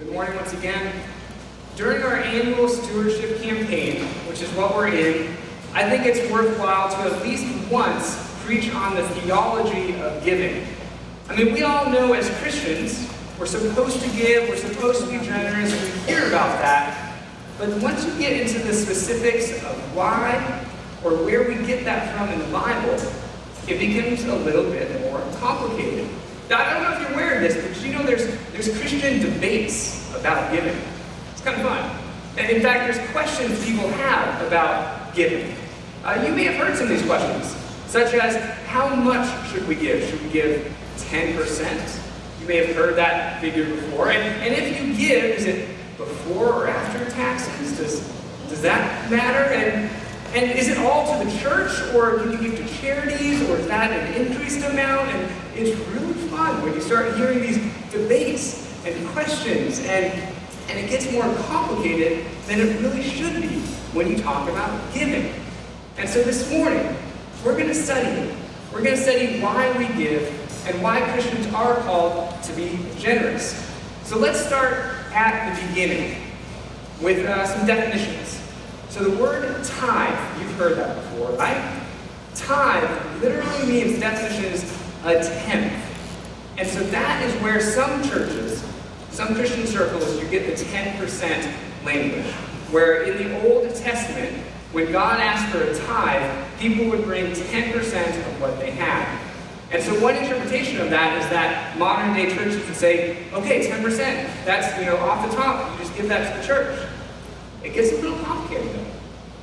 Good morning once again. During our annual stewardship campaign, which is what we're in, I think it's worthwhile to at least once preach on the theology of giving. I mean, we all know as Christians, we're supposed to give, we're supposed to be generous, and we hear about that. But once you get into the specifics of why or where we get that from in the Bible, it becomes a little bit more complicated. Now, I don't know if you're aware of this, but you know there's Christian debates about giving. It's kind of fun. And in fact, there's questions people have about giving. You may have heard some of these questions, such as, how much should we give? Should we give 10%? You may have heard that figure before. And if you give, is it before or after taxes? Does that matter? And is it all to the church, or can you give to charities, or is that an increased amount? And it's really fun when you start hearing these debates and questions, and it gets more complicated than it really should be when you talk about giving. And so this morning, we're going to study it. We're going to study why we give and why Christians are called to be generous. So let's start at the beginning with some definitions. So the word tithe, you've heard that before, right? Tithe literally means, the definition is a tenth. And so that is where some churches, some Christian circles, you get the 10% language. Where in the Old Testament, when God asked for a tithe, people would bring 10% of what they had. And so one interpretation of that is that modern day churches would say, okay, 10%, that's, off the top, you just give that to the church. It gets a little complicated though.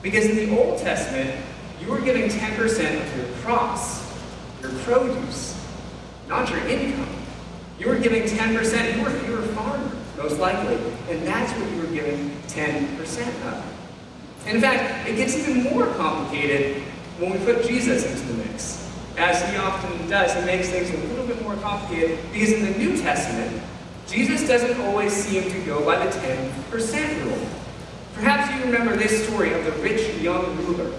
Because in the Old Testament, you were giving 10% of your crops, your produce, not your income. You were giving 10%, you were a farmer, most likely. And that's what you were giving 10% of. And in fact, it gets even more complicated when we put Jesus into the mix. As he often does, he makes things a little bit more complicated, because in the New Testament, Jesus doesn't always seem to go by the 10% rule. Perhaps you remember this story of the rich young ruler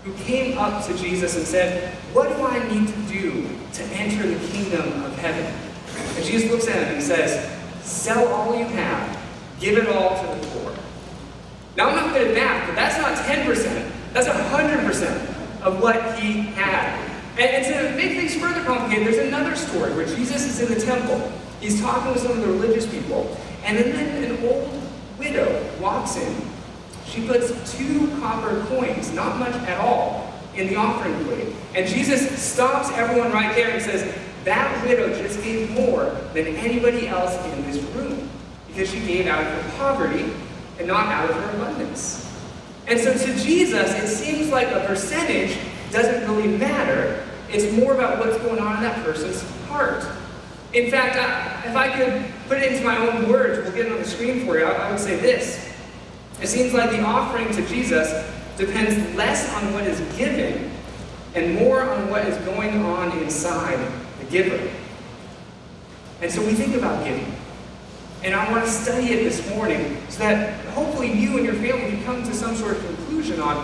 who came up to Jesus and said, "What do I need to do to enter the kingdom of heaven?" And Jesus looks at him and says, "Sell all you have, give it all to the poor." Now, I'm not good at math, but that's not 10%. That's 100% of what he had. And to make things further complicated, there's another story where Jesus is in the temple. He's talking with some of the religious people. And then an old widow walks in. She puts 2 copper coins, not much at all, in the offering plate. And Jesus stops everyone right there and says, that widow just gave more than anybody else in this room, because she gave out of her poverty and not out of her abundance. And so to Jesus, it seems like a percentage doesn't really matter. It's more about what's going on in that person's heart. In fact, if I could put it into my own words, we'll get it on the screen for you, I would say this. It seems like the offering to Jesus depends less on what is given and more on what is going on inside the giver. And so we think about giving. And I want to study it this morning so that hopefully you and your family can come to some sort of conclusion on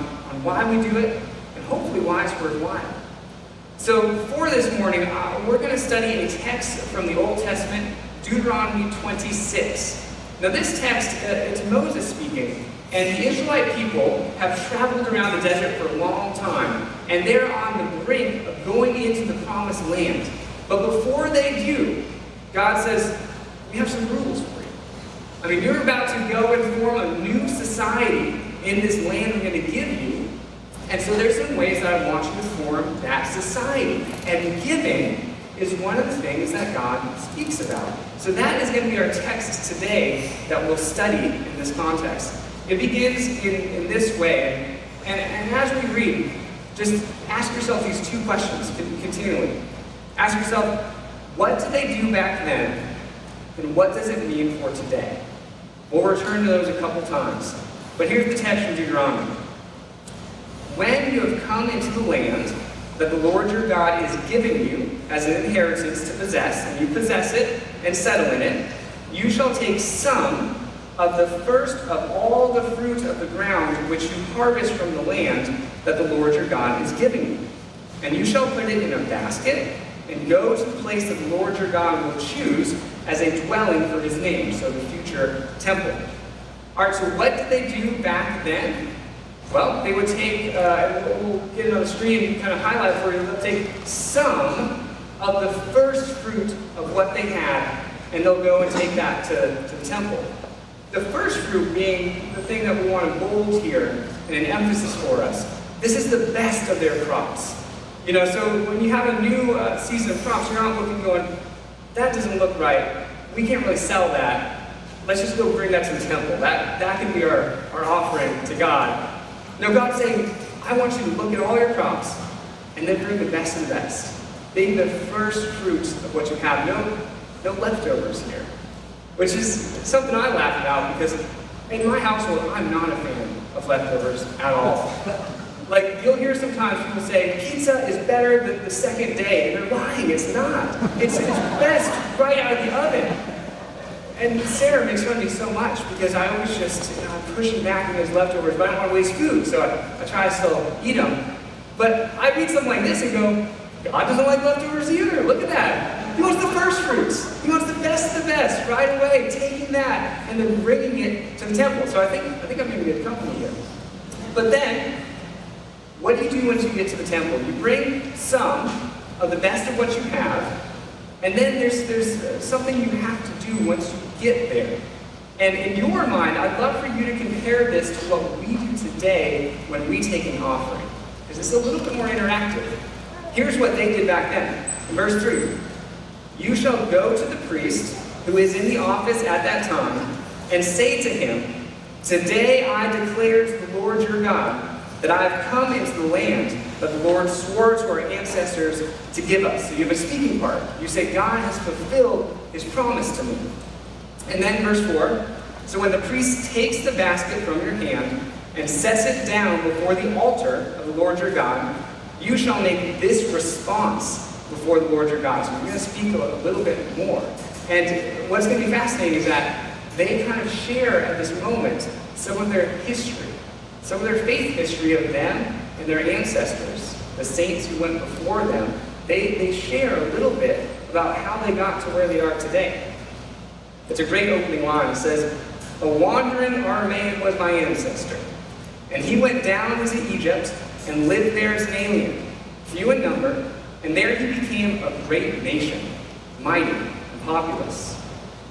why we do it, and hopefully why it's worthwhile. So for this morning, we're going to study a text from the Old Testament, Deuteronomy 26. Now this text, it's Moses speaking, and the Israelite people have traveled around the desert for a long time, and they're on the brink of going into the promised land. But before they do, God says, we have some rules for you. I mean, you're about to go and form a new society in this land I'm going to give you. And so there's some ways that I want you to form that society. And giving is one of the things that God speaks about. So that is going to be our text today that we'll study in this context. It begins in this way. And as we read, just ask yourself these 2 questions continually. Ask yourself, what did they do back then? And what does it mean for today? We'll return to those a couple times. But here's the text from Deuteronomy. When you have come into the land that the Lord your God is giving you as an inheritance to possess, and you possess it and settle in it, you shall take some of the first of all the fruit of the ground which you harvest from the land that the Lord your God is giving you. And you shall put it in a basket and go to the place that the Lord your God will choose as a dwelling for his name, so the future temple. All right, so what did they do back then? Well, they would take, we'll get it on the screen and kind of highlight for you, they'll take some of the first fruit of what they had, and they'll go and take that to the temple. The first fruit being the thing that we want to bold here and an emphasis for us. This is the best of their crops. You know, so when you have a new season of crops, you're not looking going, that doesn't look right. We can't really sell that. Let's just go bring that to the temple. That can be our offering to God. No, God's saying, I want you to look at all your crops and then bring the best of the best. Being the first fruits of what you have. No leftovers here. Which is something I laugh about because in my household, I'm not a fan of leftovers at all. Like, you'll hear sometimes people say, pizza is better than the second day. And they're lying, it's not. It's best right out of the oven. And Sarah makes fun of me so much because I always just, I'm pushing back against leftovers, but I don't want to waste food, so I try to still eat them. But I read something like this and go, God doesn't like leftovers either. Look at that. He wants the first fruits. He wants the best of the best right away, taking that and then bringing it to the temple. So I think I'm in good company here. But then, what do you do once you get to the temple? You bring some of the best of what you have, and then there's something you have to do once you get there. And in your mind, I'd love for you to compare this to what we do today when we take an offering. Because it's a little bit more interactive. Here's what they did back then. In verse 3, you shall go to the priest who is in the office at that time and say to him, today I declare to the Lord your God that I have come into the land that the Lord swore to our ancestors to give us. So you have a speaking part. You say, God has fulfilled his promise to me. And then verse 4, so when the priest takes the basket from your hand and sets it down before the altar of the Lord your God, you shall make this response before the Lord your God. So we're going to speak a little bit more. And what's going to be fascinating is that they kind of share at this moment some of their history, some of their faith history of them and their ancestors, the saints who went before them. They share a little bit about how they got to where they are today. It's a great opening line. It says, a wandering Aramean was my ancestor, and he went down into Egypt and lived there as an alien, few in number, and there he became a great nation, mighty and populous.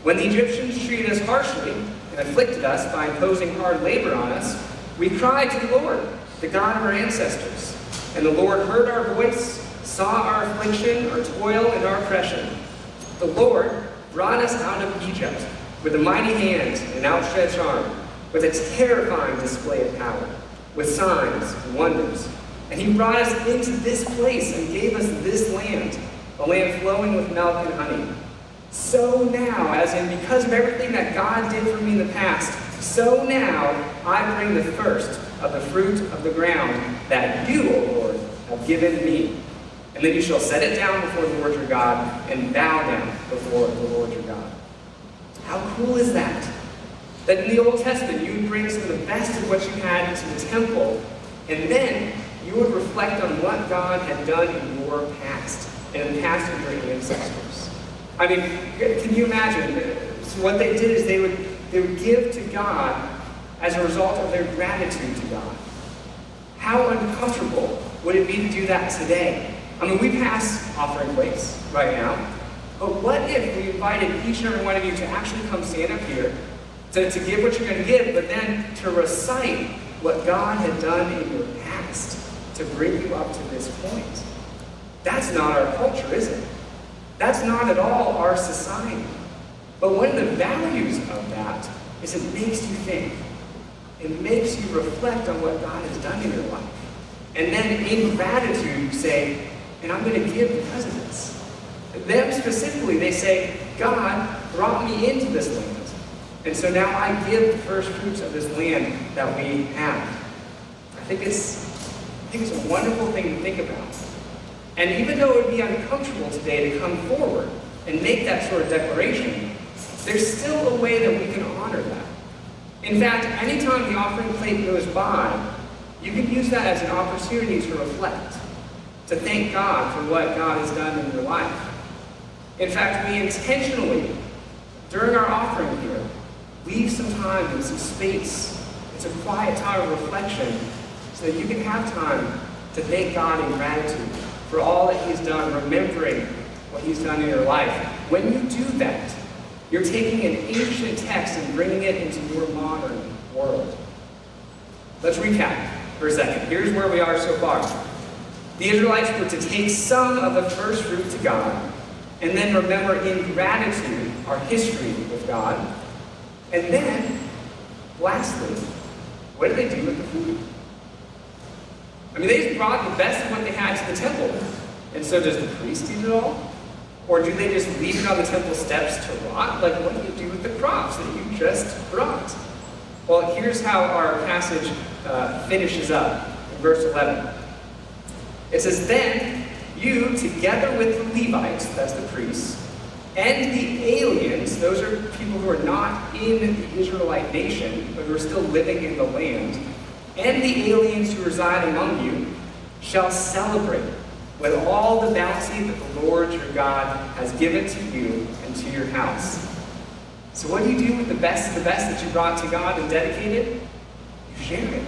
When the Egyptians treated us harshly and afflicted us by imposing hard labor on us, we cried to the Lord, the God of our ancestors. And the Lord heard our voice, saw our affliction, our toil, and our oppression. The Lord brought us out of Egypt with a mighty hand and outstretched arm, with a terrifying display of power, with signs and wonders. And he brought us into this place and gave us this land, a land flowing with milk and honey. So now, as in because of everything that God did for me in the past, so now I bring the first of the fruit of the ground that you, O Lord, have given me. And then you shall set it down before the Lord your God and bow down before the Lord your God. How cool is that? That in the Old Testament you would bring some of the best of what you had into the temple, and then you would reflect on what God had done in your past, and in the past of your ancestors. I mean, can you imagine? So what they did is they would give to God as a result of their gratitude to God. How uncomfortable would it be to do that today? I mean, we pass offering plates right now, but what if we invited each and every one of you to actually come stand up here, to give what you're going to give, but then to recite what God had done in your past to bring you up to this point? That's not our culture, is it? That's not at all our society. But one of the values of that is it makes you think. It makes you reflect on what God has done in your life. And then in gratitude, you say, and I'm going to give because of this. Them specifically, they say, God brought me into this land. And so now I give the first fruits of this land that we have. I think it's a wonderful thing to think about. And even though it would be uncomfortable today to come forward and make that sort of declaration, there's still a way that we can honor that. In fact, anytime the offering plate goes by, you can use that as an opportunity to reflect, to thank God for what God has done in your life. In fact, we intentionally, during our offering here, leave some time and some space. It's a quiet time of reflection so that you can have time to thank God in gratitude for all that He's done, remembering what He's done in your life. When you do that, you're taking an ancient text and bringing it into your modern world. Let's recap for a second. Here's where we are so far. The Israelites were to take some of the first fruit to God, and then remember in gratitude our history with God. And then, lastly, what did they do with the food? I mean, they just brought the best of what they had to the temple. And so does the priest eat it all? Or do they just leave it on the temple steps to rot? Like, what do you do with the crops that you just brought? Well, here's how our passage finishes up in verse 11. It says, "Then you, together with the Levites," that's the priests, "and the aliens," those are people who are not in the Israelite nation, but who are still living in the land, "and the aliens who reside among you shall celebrate with all the bounty that the Lord your God has given to you and to your house." So what do you do with the best of the best that you brought to God and dedicated? You share it.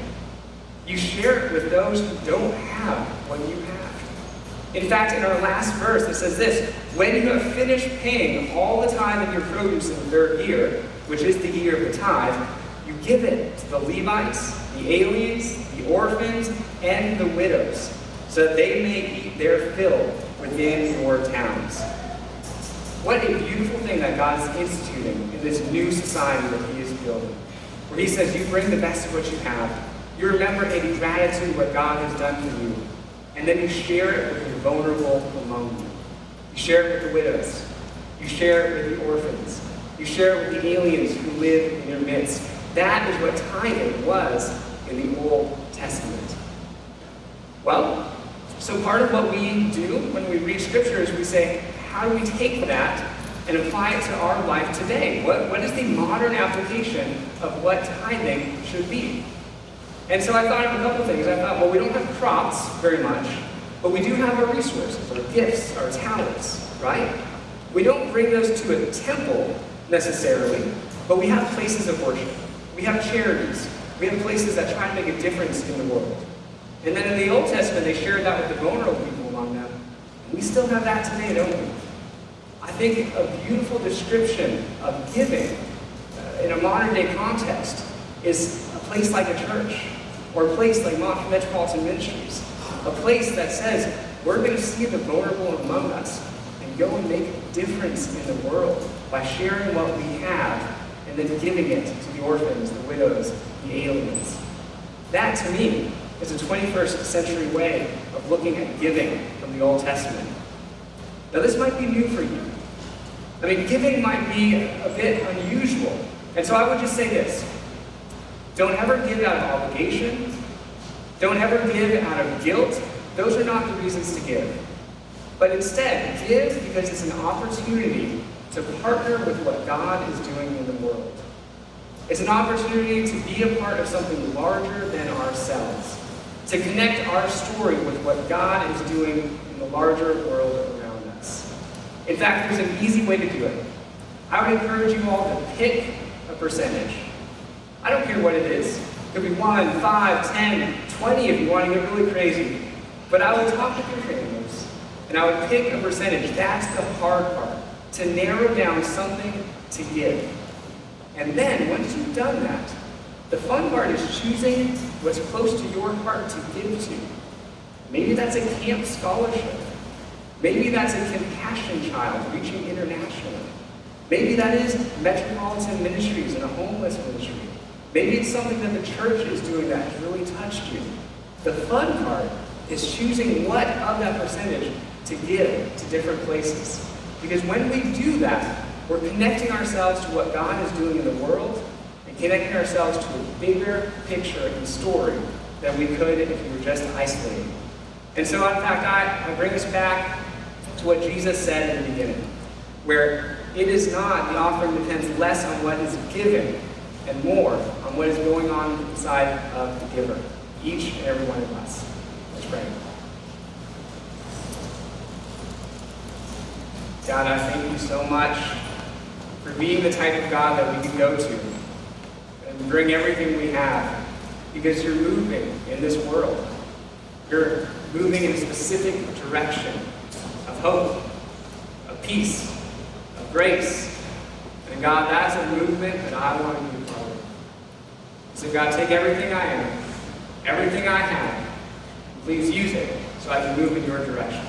You share it with those who don't have what you have. In fact, in our last verse, it says this: "When you have finished paying all the tithe of your produce in the third year," which is the year of the tithe, "you give it to the Levites, the aliens, the orphans, and the widows, so that they may eat their fill within your towns." What a beautiful thing that God is instituting in this new society that He is building, where He says, you bring the best of what you have, you remember in gratitude what God has done for you, and then you share it with the vulnerable among you. You share it with the widows. You share it with the orphans. You share it with the aliens who live in your midst. That is what tithing was in the Old Testament. Well, so part of what we do when we read Scripture is we say, how do we take that and apply it to our life today? What is the modern application of what tithing should be? And so I thought of a couple things. I thought, well, we don't have crops very much, but we do have our resources, our gifts, our talents, right? We don't bring those to a temple necessarily, but we have places of worship. We have charities. We have places that try to make a difference in the world. And then in the Old Testament, they shared that with the vulnerable people among them. And we still have that today, don't we? I think a beautiful description of giving in a modern day context is a place like a church, or a place like Montfort Metropolitan Ministries, a place that says, we're going to see the vulnerable among us and go and make a difference in the world by sharing what we have and then giving it to the orphans, the widows, the aliens. That, to me, is a 21st century way of looking at giving from the Old Testament. Now, this might be new for you. I mean, giving might be a bit unusual. And so I would just say this. Don't ever give out of obligation. Don't ever give out of guilt. Those are not the reasons to give. But instead, give because it's an opportunity to partner with what God is doing in the world. It's an opportunity to be a part of something larger than ourselves, to connect our story with what God is doing in the larger world around us. In fact, there's an easy way to do it. I would encourage you all to pick a percentage. I don't care what it is. It could be 1, 5, 10, 20 if you want to get really crazy. But I would talk with your families, and I would pick a percentage. That's the hard part, to narrow down something to give. And then, once you've done that, the fun part is choosing what's close to your heart to give to. Maybe that's a camp scholarship. Maybe that's a compassion child reaching internationally. Maybe that is Metropolitan Ministries and a homeless ministry. Maybe it's something that the church is doing that has really touched you. The fun part is choosing what of that percentage to give to different places. Because when we do that, we're connecting ourselves to what God is doing in the world and connecting ourselves to a bigger picture and story than we could if we were just isolated. And so, in fact, I bring us back to what Jesus said in the beginning, where it is not, the offering depends less on what is given and more on what is going on inside of the giver, each and every one of us. Let's pray. God, I thank you so much for being the type of God that we can go to and bring everything we have, because you're moving in this world. You're moving in a specific direction of hope, of peace, of grace. And God, that's a movement that I want to be a part of. So God, take everything I am, everything I have, please use it so I can move in your direction.